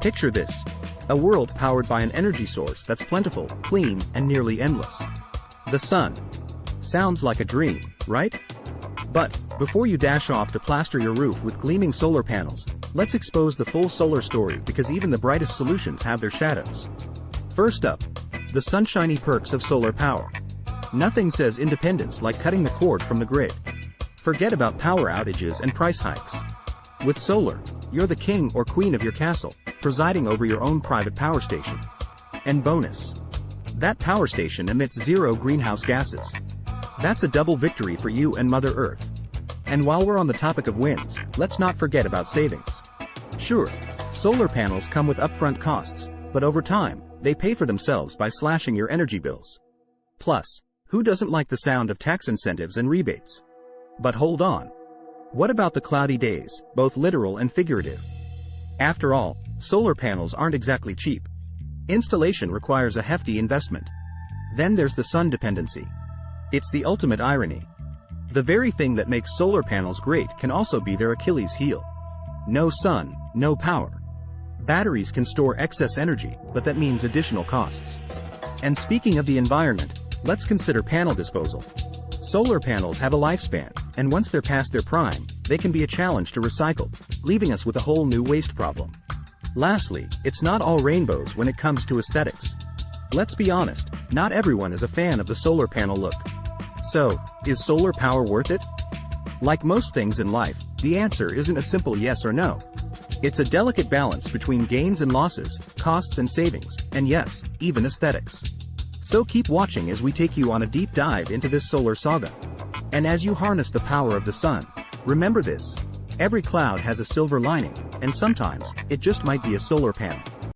Picture this. A world powered by an energy source that's plentiful, clean, and nearly endless. The sun. Sounds like a dream, right? But, before you dash off to plaster your roof with gleaming solar panels, let's expose the full solar story because even the brightest solutions have their shadows. First up, the sunshiny perks of solar power. Nothing says independence like cutting the cord from the grid. Forget about power outages and price hikes. With solar, you're the king or queen of your castle, presiding over your own private power station. And bonus, that power station emits zero greenhouse gases. That's a double victory for you and Mother Earth. And while we're on the topic of wins, let's not forget about savings. Sure, solar panels come with upfront costs, but over time, they pay for themselves by slashing your energy bills. Plus, who doesn't like the sound of tax incentives and rebates? But hold on. What about the cloudy days, both literal and figurative? After all, solar panels aren't exactly cheap. Installation requires a hefty investment. Then there's the sun dependency. It's the ultimate irony. The very thing that makes solar panels great can also be their Achilles heel. No sun, no power. Batteries can store excess energy, but that means additional costs. And speaking of the environment, let's consider panel disposal. Solar panels have a lifespan, and once they're past their prime, they can be a challenge to recycle, leaving us with a whole new waste problem. Lastly, it's not all rainbows when it comes to aesthetics. Let's be honest, not everyone is a fan of the solar panel look. So, is solar power worth it? Like most things in life, the answer isn't a simple yes or no. It's a delicate balance between gains and losses, costs and savings, and yes, even aesthetics. So keep watching as we take you on a deep dive into this solar saga. And as you harness the power of the sun, remember this: every cloud has a silver lining, and sometimes, it just might be a solar panel.